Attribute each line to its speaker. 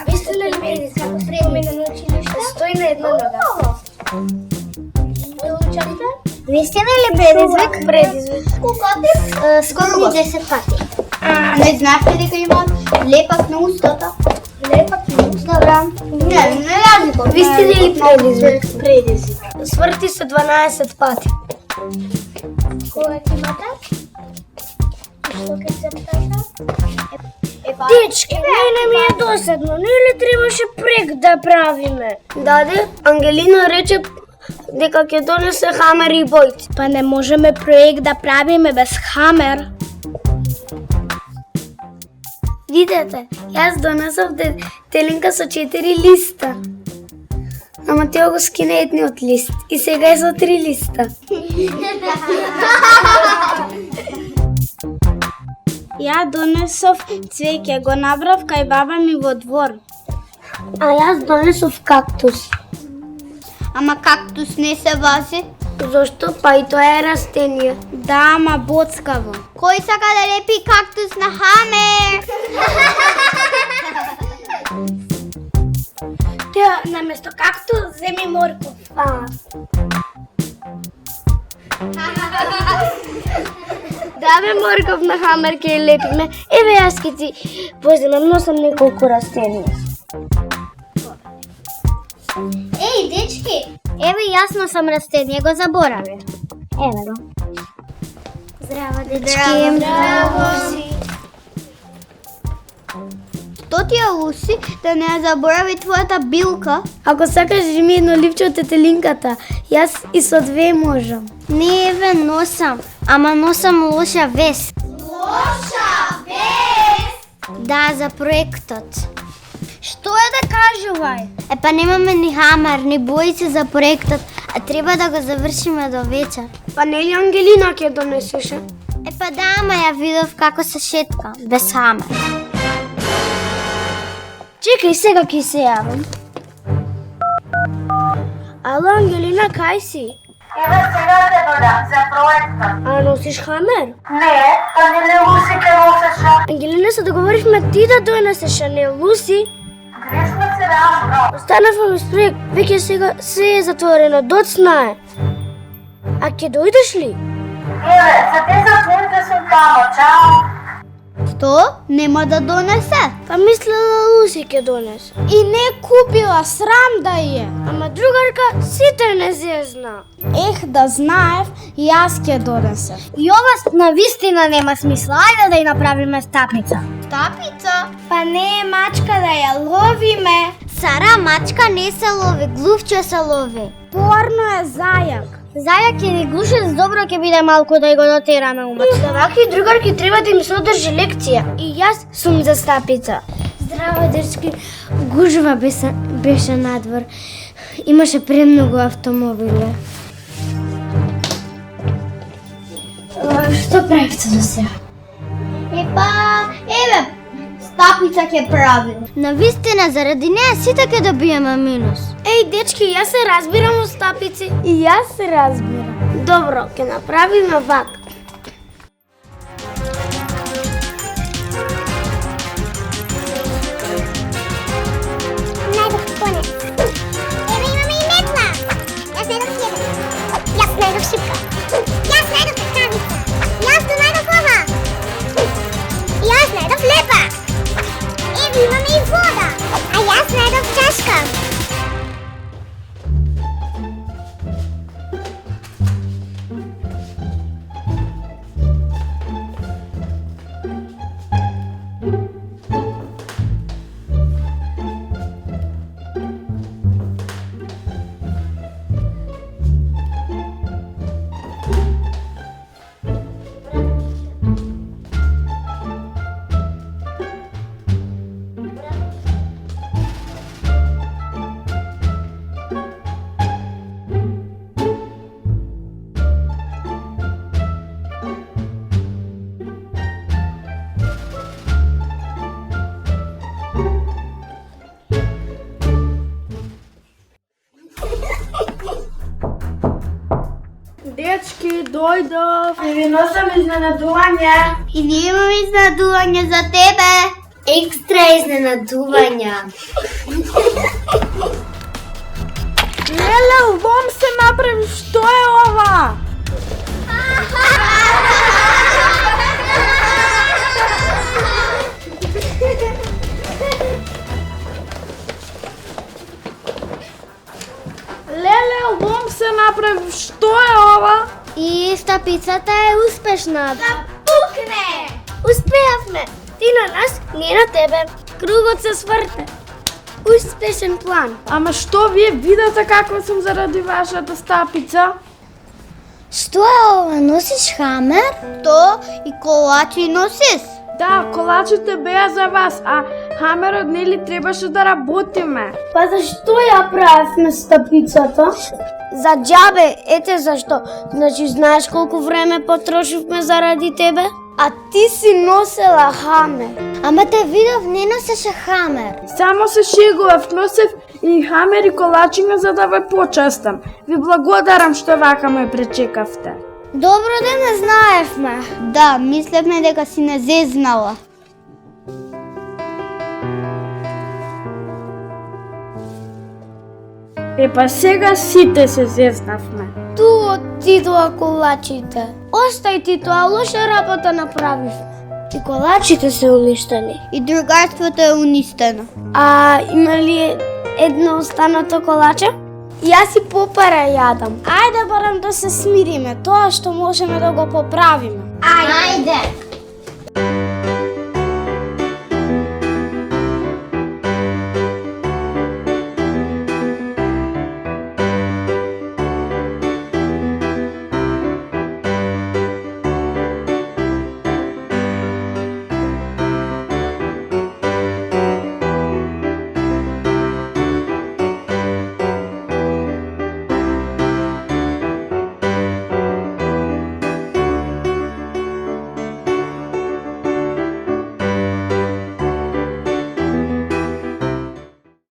Speaker 1: Вие сте ли предизвик? Сме на училище. Стои на една нога. Вие сте ли предизвик? Предизвик. Колко ти? Скоро 10 пъти.
Speaker 2: Не знаете дека имам лепак на устата?
Speaker 1: Лепак на устата? Добра.
Speaker 2: Не разлика.
Speaker 1: Вие сте ли предизвик? Предизвик. Свърти се 12 пъти. Кога ти мата? Що къде се птаха? Дечки, мене ми е досадно. Не ли трябваше прек да правиме? Даде, Ангелина рече дека ќе донесе хамер и бојци. Па не можеме проект да правиме без хамер. Видете, јас донесов телинка со 4 листа. А Матео го скине едниот лист и сега е со 3 листа.
Speaker 3: Ја донесов цвеќе, го набрав кај баба ми во двор.
Speaker 1: А јас донесов кактус.
Speaker 2: Ама кактус не се вази.
Speaker 1: Зошто? Па и тоа е растение.
Speaker 3: Да, ама боцкаво.
Speaker 2: Кој сака да лепи кактус на хамер?
Speaker 1: Тео, наместо кактус, земи морков. Даве морков на хамер ке лепиме. Еве јас ке ти воземам, носам неколку растенија.
Speaker 2: Еј, дечки, еве јас носам растение, го забораве.
Speaker 1: Еве го.
Speaker 2: Здраво, дечки. Здраво. Што ти е, Луси, да не ја заборави твојата билка?
Speaker 1: Ако сакаш, ми едно ливче од тетелинката. Јас и со 2 можам.
Speaker 2: Не, еве носам, ама носам лоша вест.
Speaker 3: Лоша вест!
Speaker 2: Да, за проектот.
Speaker 1: Што е да кажувај?
Speaker 2: Па немаме ни хамер, ни бојци за проектот, а треба да го завршиме до вечер.
Speaker 1: Па нели Ангелина ќе донесеше?
Speaker 2: Па да, ама ја видов како се шетка, без хамер.
Speaker 1: Чекај, сега ќе се јавам. Ало, Ангелина, кај си?
Speaker 4: Еве сега те дојдам за проектот.
Speaker 1: А носиш хамер?
Speaker 4: Не, Ангелина Луси ке носеше.
Speaker 1: Ангелина, се договоривме ти да донесеш, а не Луси.
Speaker 4: Грешно се разбрав.
Speaker 1: Останавме без проект, веќе сега се е затворено, доцна е. А ќе дојдеш ли?
Speaker 4: Еве, за 10 минути сум тамо, чао.
Speaker 2: Што? Нема да донесе?
Speaker 1: Па мислела Луси ќе донесе.
Speaker 3: И не купила, срам да е.
Speaker 1: Ама другарка, сите не зезна.
Speaker 3: Ех, да знаев, јас ќе донесев.
Speaker 1: И ова на вистина нема смисла. Ајде да ја направиме стапица.
Speaker 2: Стапица?
Speaker 3: Па не е мачка да ја ловиме.
Speaker 2: Сара, мачка не се лови, глувче се лови.
Speaker 3: Порно е зајак.
Speaker 1: Зајак ќе ни глушец, добро ќе биде малку да ја го дотераме умот. За вакви другарки треба да им се одржи лекција. И јас сум за стапица. Здраво, дечки. Гужва беше надвор. Имаше премногу автомобили. Што правите до сега?
Speaker 2: Еве, стапица ќе правим. Навистина, заради неа сите ќе добиеме минус.
Speaker 1: Еј, дечки, јас се разбирам од стапици. И јас се разбирам. Добро, ќе направиме вака.
Speaker 5: Најдох конец. Еве имаме и метла. Јас најдох једен. Јас најдох шипка. Јас најдох пескавица. Јас најдох ова. Јас најдох лепа. Еве имаме и вода. А јас најдох чашка.
Speaker 3: Дечки, дојдов. И ви носам изненадување.
Speaker 2: И ние имаме изненадување за тебе.
Speaker 1: Екстра изненадувања.
Speaker 3: Леле, лом се направи, што е ова? Леле, лом се направи, што е ова?
Speaker 2: И стапицата е успешна.
Speaker 1: Пукне! Успеавме! Ти на нас, ние на тебе. Кругот се сврте. Успешен план.
Speaker 3: Ама што вие видите каква сум заради вашата стапица?
Speaker 2: Што е ова? Носиш хамер? То и колачи носиш?
Speaker 3: Да, колачите беа за вас, а хамерот нели требаше да работиме.
Speaker 1: Па зашто ја правевме стапицата? За џабе, ете зашто. Значи знаеш колку време потрошивме заради тебе? А ти си носела хамер.
Speaker 2: Ама те видов, не носеше хамер.
Speaker 3: Само се шегував, носев и хамер и колачиња за да ве почастам. Ви благодарам што вака ме пречекавте.
Speaker 2: Добро да не знаевме. Да, мислевме дека си не зезнала.
Speaker 3: Епа сега сите се зезнавме.
Speaker 1: Ту отидоа колачите. Остај ти тоа, лоша работа направивме. И колачите се уништени.
Speaker 2: И другарството е унистено.
Speaker 1: А има ли едно останато колаче? Јас си попара јадам.
Speaker 3: Ајде барам да се смириме, тоа што можеме да го поправиме.
Speaker 2: Ајде!